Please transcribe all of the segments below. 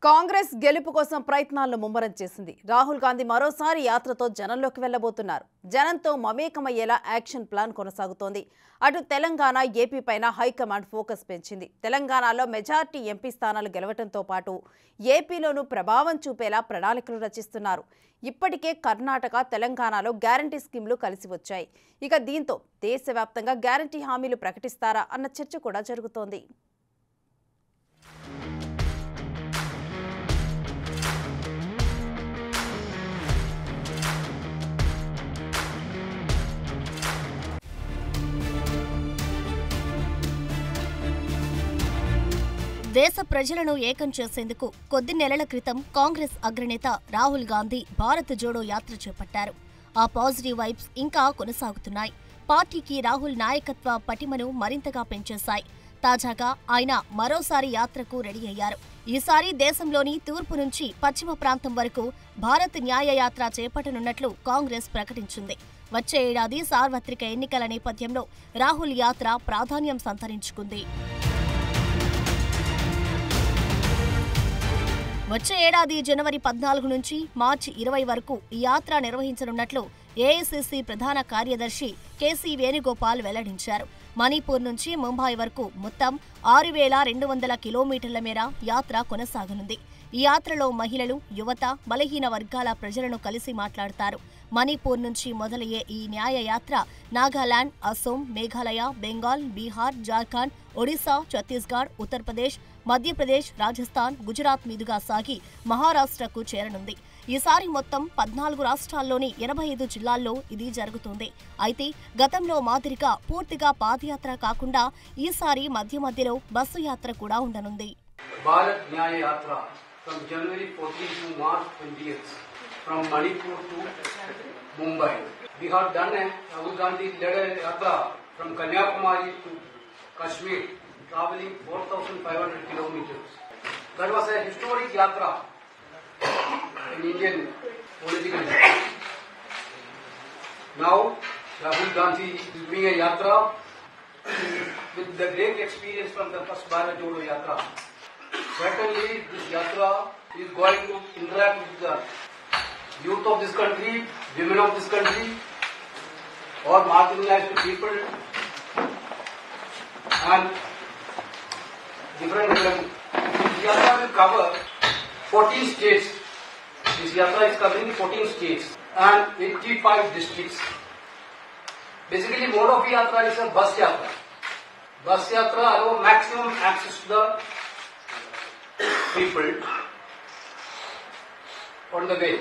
కాంగ్రెస్ గెలుపు కోసం ప్రయత్నాలను ముమ్మరం చేసింది. రాహుల్ గాంధీ మరోసారి యాత్రతో జనంలోకి వెళ్లబోతున్నారు. జనంతో మమేకమయ్యేలా యాక్షన్ ప్లాన్ కొనసాగుతోంది. అటు తెలంగాణ, ఏపీ పైన హైకమాండ్ ఫోకస్ పెంచింది. తెలంగాణలో మెజార్టీ ఎంపీ స్థానాలు గెలవడంతో పాటు ఏపీలోనూ ప్రభావం చూపేలా ప్రణాళికలు రచిస్తున్నారు. ఇప్పటికే కర్ణాటక, తెలంగాణలో గ్యారంటీ స్కీమ్లు కలిసి వచ్చాయి. ఇక దీంతో దేశవ్యాప్తంగా గ్యారంటీ హామీలు ప్రకటిస్తారా అన్న చర్చ కూడా జరుగుతోంది. దేశ ప్రజలను ఏకం చేసేందుకు కొద్ది నెలల క్రితం కాంగ్రెస్ అగ్రనేత రాహుల్ గాంధీ భారత్ జోడో యాత్ర చేపట్టారు. ఆ పాజిటివ్ వైబ్స్ ఇంకా కొనసాగుతున్నాయి. పార్టీకి రాహుల్ నాయకత్వ పటిమను మరింతగా పెంచేశాయి. తాజాగా ఆయన మరోసారి యాత్రకు రెడీ అయ్యారు. ఈసారి దేశంలోని తూర్పు నుంచి పశ్చిమ ప్రాంతం వరకు భారత్ న్యాయ యాత్ర చేపట్టనున్నట్లు కాంగ్రెస్ ప్రకటించింది. వచ్చే ఏడాది సార్వత్రిక ఎన్నికల నేపథ్యంలో రాహుల్ యాత్ర ప్రాధాన్యం సంతరించుకుంది. వచ్చే ఏడాది జనవరి 14 నుంచి మార్చి 20 వరకు ఈ యాత్ర నిర్వహించనున్నట్లు ఏఐసీసీ ప్రధాన కార్యదర్శి కేసీ వేణుగోపాల్ వెల్లడించారు. మణిపూర్ నుంచి ముంబై వరకు మొత్తం 6,200 కిలోమీటర్ల మేర యాత్ర కొనసాగనుంది. ఈ యాత్రలో మహిళలు, యువత, బలహీన వర్గాల ప్రజలను కలిసి మాట్లాడతారు. మణిపూర్ నుంచి మొదలయ్యే ఈ న్యాయ యాత్ర నాగాలాండ్, అసోం, మేఘాలయ, బెంగాల్, బీహార్, జార్ఖండ్, ఒడిశా, ఛత్తీస్గఢ్, ఉత్తరప్రదేశ్, మధ్యప్రదేశ్, రాజస్థాన్, గుజరాత్ మీదుగా సాగి మహారాష్ట్రకు చేరనుంది. ఈసారి మొత్తం 14 రాష్ట్రాల్లోని 85 జిల్లాల్లో ఇది జరుగుతుంది. అయితే గతంలో మాదిరిగా పూర్తిగా పాదయాత్ర కాకుండా ఈసారి మధ్యలో బస్సు యాత్ర కూడా ఉండనుంది. భారత్ న్యాయ యాత్ర from January 14 to March 20th from Manipur to Mumbai. We have done a Rahul Gandhi led a yatra from Kanyakumari to Kashmir, traveling 4,500 kilometers. That was a historic yatra in Indian political history. Now Rahul Gandhi is doing a yatra with the great experience from the first Bharat Jodo Yatra. Certainly, this yatra is going to interact with the youth of this country, women of this country, or marginalized people, and different. This yatra will cover 14 states. This yatra is covering 14 states and 85 districts. Basically, mode of yatra is a bus yatra. Bus yatra allows maximum access to the people on the way.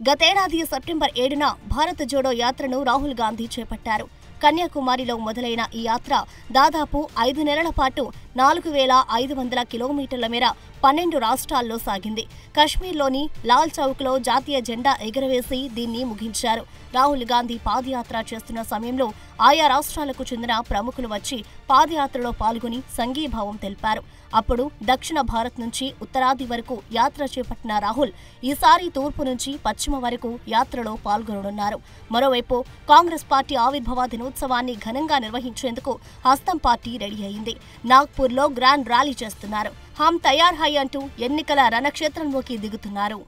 గతేడాది September 7న Bharat Jodo యాత్రను రాహుల్ గాంధీ చేపట్టారు. కన్యాకుమారిలో మొదలైన ఈ యాత్ర దాదాపు 5 నెలల పాటు 4,500 కిలోమీటర్ల మేర 12 రాష్ట్రాల్లో సాగింది. కశ్మీర్లోని లాల్ చౌక్లో జాతీయ జెండా ఎగురవేసి దీన్ని ముగించారు. రాహుల్ గాంధీ పాదయాత్ర చేస్తున్న సమయంలో ఆయా రాష్ట్రాలకు చెందిన ప్రముఖులు వచ్చి పాదయాత్రలో పాల్గొని సంఘీభావం తెలిపారు. అప్పుడు దక్షిణ భారత్ నుంచి ఉత్తరాది వరకు యాత్ర చేపట్టిన రాహుల్ ఈసారి తూర్పు నుంచి పశ్చిమ వరకు యాత్రలో పాల్గొననున్నారు. మరోవైపు కాంగ్రెస్ పార్టీ ఆవిర్భావ దినోత్సవాన్ని ఘనంగా నిర్వహించేందుకు హస్తం పార్టీ రెడీ అయింది. నాగ్పూర్లో గ్రాండ్ ర్యాలీ చేస్తున్నారు. హమ్ తయార్ హై అంటూ ఎన్నికల రణక్షేత్రంలోకి దిగుతున్నారు.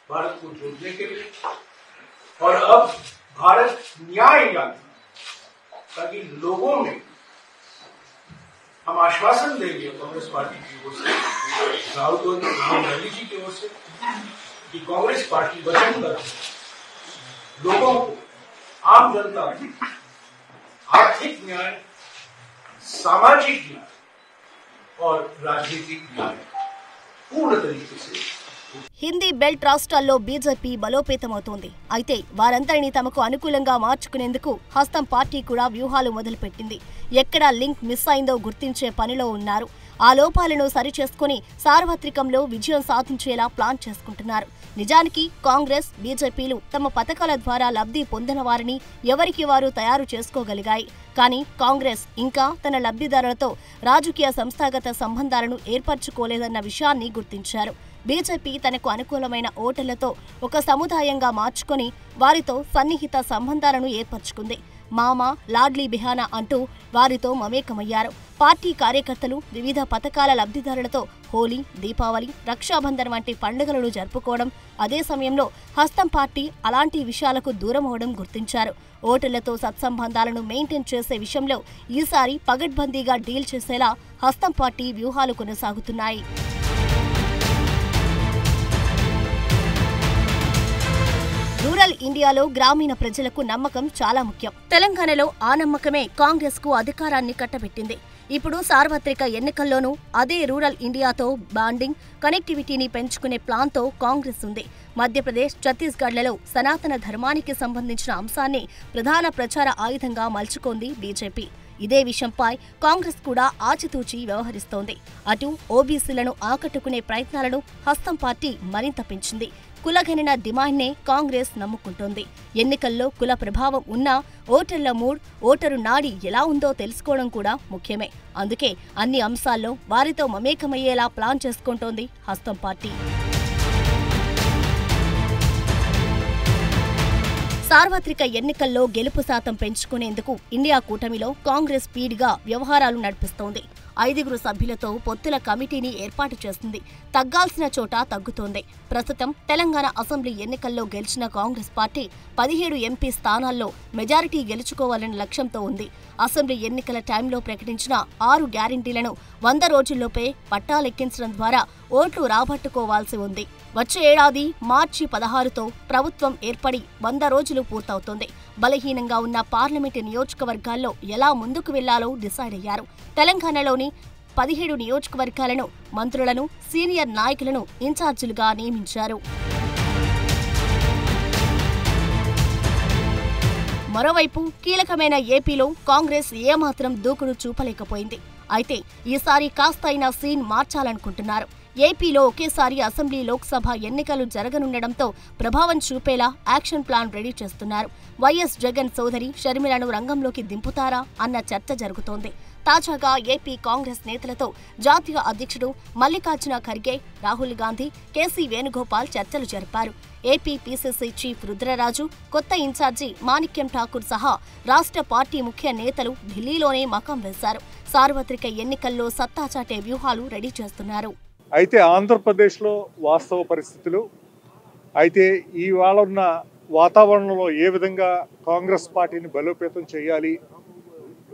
भारत को जोड़ने के लिए और अब भारत न्याय यात्रा, ताकि लोगों में हम आश्वासन देंगे कांग्रेस पार्टी की ओर से, राहुल गांधी जी की ओर से, कि कांग्रेस पार्टी वचनबद्ध लोगों को, आम जनता को आर्थिक न्याय, सामाजिक न्याय और राजनीतिक न्याय पूर्ण तरीके से. హిందీ బెల్ట్ రాష్ట్రాల్లో బీజేపీ బలోపేతమవుతోంది. అయితే వారందరినీ తమకు అనుకూలంగా మార్చుకునేందుకు హస్తం పార్టీ కూడా వ్యూహాలు మొదలుపెట్టింది. ఎక్కడ లింక్ మిస్ అయిందో గుర్తించే పనిలో ఉన్నారు. ఆ లోపాలను సరిచేసుకుని సార్వత్రికంలో విజయం సాధించేలా ప్లాన్ చేసుకుంటున్నారు. నిజానికి కాంగ్రెస్, బీజేపీలు తమ పథకాల ద్వారా లబ్ధి పొందిన వారిని ఎవరికి వారు తయారు చేసుకోగలిగాయి. కానీ కాంగ్రెస్ ఇంకా తన లబ్ధిదారులతో రాజకీయ సంస్థాగత సంబంధాలను ఏర్పరచుకోలేదన్న విషయాన్ని గుర్తించారు. బీజేపీ తనకు అనుకూలమైన ఓటర్లతో ఒక సముదాయంగా మార్చుకొని వారితో సన్నిహిత సంబంధాలను ఏర్పరచుకుంది. మామ, లాడ్లీ బిహానా అంటూ వారితో మమేకమయ్యారు. పార్టీ కార్యకర్తలు వివిధ పథకాల లబ్ధిదారులతో హోలీ, దీపావళి, రక్షాబంధన్ వంటి పండుగలను జరుపుకోవడం, అదే సమయంలో హస్తం పార్టీ అలాంటి విషయాలకు దూరమవడం గుర్తించారు. ఓటర్లతో సత్సంబంధాలను మెయింటైన్ చేసే విషయంలో ఈసారి పగడ్బందీగా డీల్ చేసేలా హస్తం పార్టీ వ్యూహాలు కొనసాగుతున్నాయి. రూరల్ ఇండియాలో గ్రామీణ ప్రజలకు నమ్మకం చాలా ముఖ్యం. తెలంగాణలో ఆ నమ్మకమే కాంగ్రెస్ కు అధికారాన్ని కట్టబెట్టింది. ఇప్పుడు సార్వత్రిక ఎన్నికల్లోనూ అదే రూరల్ ఇండియాతో బాండింగ్, కనెక్టివిటీని పెంచుకునే ప్లాన్తో కాంగ్రెస్ ఉంది. మధ్యప్రదేశ్, ఛత్తీస్గఢ్లలో సనాతన ధర్మానికి సంబంధించిన అంశాన్ని ప్రధాన ప్రచార ఆయుధంగా మలుచుకుంది బీజేపీ. ఇదే విషయంపై కాంగ్రెస్ కూడా ఆచితూచి వ్యవహరిస్తోంది. అటు ఓబీసీలను ఆకట్టుకునే ప్రయత్నాలను హస్తం పార్టీ మరింత పెంచింది. కులగణన డిమాండ్నే కాంగ్రెస్ నమ్ముకుంటోంది. ఎన్నికల్లో కుల ప్రభావం ఉన్నా ఓటర్ల మూడ్, ఓటరు నాడి ఎలా ఉందో తెలుసుకోవడం కూడా ముఖ్యమే. అందుకే అన్ని అంశాల్లో వారితో మమేకమయ్యేలా ప్లాన్ చేసుకుంటోంది హస్తం పార్టీ. సార్వత్రిక ఎన్నికల్లో గెలుపు శాతం పెంచుకునేందుకు ఇండియా కూటమిలో కాంగ్రెస్ స్పీడ్గా వ్యవహారాలు నడిపిస్తోంది. 5 సభ్యులతో పొత్తుల కమిటీని ఏర్పాటు చేస్తుంది. తగ్గాల్సిన చోట తగ్గుతోంది. ప్రస్తుతం తెలంగాణ అసెంబ్లీ ఎన్నికల్లో గెలిచిన కాంగ్రెస్ పార్టీ 17 ఎంపీ స్థానాల్లో మెజారిటీ గెలుచుకోవాలనే లక్ష్యంతో ఉంది. అసెంబ్లీ ఎన్నికల టైంలో ప్రకటించిన 6 గ్యారెంటీలను 100 రోజుల్లోపే పట్టాలెక్కించడం ద్వారా ఓట్లు రాబట్టుకోవాల్సి ఉంది. వచ్చే ఏడాది మార్చి 16తో ప్రభుత్వం ఏర్పడి 100 రోజులు పూర్తవుతోంది. బలహీనంగా ఉన్న పార్లమెంటు నియోజకవర్గాల్లో ఎలా ముందుకు వెళ్లాలో డిసైడ్ అయ్యారు. తెలంగాణలోని 17 నియోజకవర్గాలను మంత్రులను, సీనియర్ నాయకులను ఇన్ఛార్జీలుగా నియమించారు. మరోవైపు కీలకమైన ఏపీలో కాంగ్రెస్ ఏమాత్రం దూకుడు చూపలేకపోయింది. అయితే ఈసారి కాస్తైనా సీన్ మార్చాలనుకుంటున్నారు. ఏపీలో ఒకేసారి అసెంబ్లీ, లోక్సభ ఎన్నికలు జరగనుండడంతో ప్రభావం చూపేలా యాక్షన్ ప్లాన్ రెడీ చేస్తున్నారు. వైఎస్ జగన్ సోదరి షర్మిలను రంగంలోకి దింపుతారా అన్న చర్చ జరుగుతోంది. తాజాగా ఏపీ కాంగ్రెస్ నేతలతో జాతీయ అధ్యక్షుడు మల్లికార్జున ఖర్గే, రాహుల్ గాంధీ, కేసీ వేణుగోపాల్ చర్చలు జరిపారు. ఏపీ పీసీసీ చీఫ్ రుద్రరాజు, కొత్త ఇన్ఛార్జి మాణిక్యం ఠాకూర్ సహా రాష్ట్ర పార్టీ ముఖ్య నేతలు ఢిల్లీలోనే మకాం వేశారు. సార్వత్రిక ఎన్నికల్లో సత్తా చాటే వ్యూహాలు రెడీ చేస్తున్నారు. అయితే ఆంధ్రప్రదేశ్లో వాస్తవ పరిస్థితులు, అయితే ఇవాళ ఉన్న వాతావరణంలో ఏ విధంగా కాంగ్రెస్ పార్టీని బలోపేతం చేయాలి,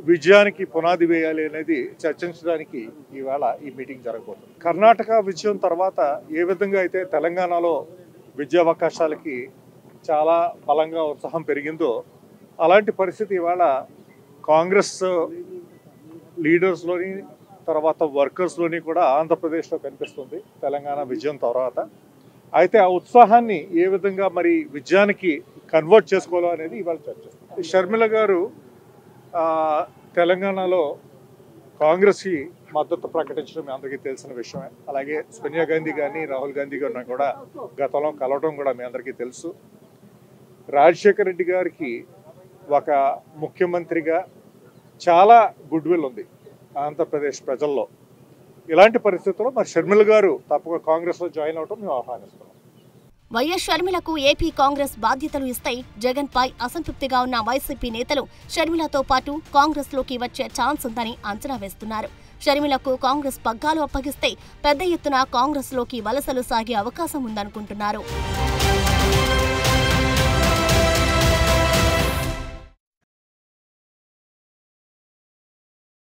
విజయానికి పునాది వేయాలి అనేది చర్చించడానికి ఈవేళ ఈ మీటింగ్ జరగబోతుంది. కర్ణాటక విజయం తర్వాత ఏ విధంగా అయితే తెలంగాణలో విద్యావకాశాలకి చాలా బలంగా ఉత్సాహం పెరిగిందో అలాంటి పరిస్థితి ఇవాళ కాంగ్రెస్ లీడర్స్లోని, తర్వాత వర్కర్స్లోని కూడా ఆంధ్రప్రదేశ్లో కనిపిస్తుంది తెలంగాణ విజయం తర్వాత. అయితే ఆ ఉత్సాహాన్ని ఏ విధంగా మరి విజయానికి కన్వర్ట్ చేసుకోవాలో అనేది ఇవాళ చర్చిస్తుంది. షర్మిల గారు తెలంగాణలో కాంగ్రెస్కి మద్దతు ప్రకటించడం మీ అందరికీ తెలిసిన విషయమే. అలాగే సోనియా గాంధీ కానీ, రాహుల్ గాంధీ గారిని కూడా గతంలో కలవడం కూడా మీ అందరికీ తెలుసు. రాజశేఖర రెడ్డి గారికి ఒక ముఖ్యమంత్రిగా చాలా గుడ్ విల్ ఉంది ఆంధ్రప్రదేశ్ ప్రజల్లో. ఇలాంటి పరిస్థితుల్లో మరి షర్మిల గారు తప్పక కాంగ్రెస్లో జాయిన్ అవడం మేము ఆహ్వానిస్తున్నాం. వైఎస్ షర్మిలకు ఏపీ కాంగ్రెస్ బాధ్యతలు ఇస్తే జగన్ పై అసంతృప్తిగా ఉన్న వైసీపీ నేతలు షర్మిలతో పాటు కాంగ్రెస్ లోకి వచ్చే ఛాన్స్ ఉందని అంచనా వేస్తున్నారు. షర్మిలకు కాంగ్రెస్ పగ్గాలు అప్పగిస్తే పెద్ద ఎత్తున కాంగ్రెస్ లోకి వలసలు సాగే అవకాశం ఉందనుకుంటున్నారు.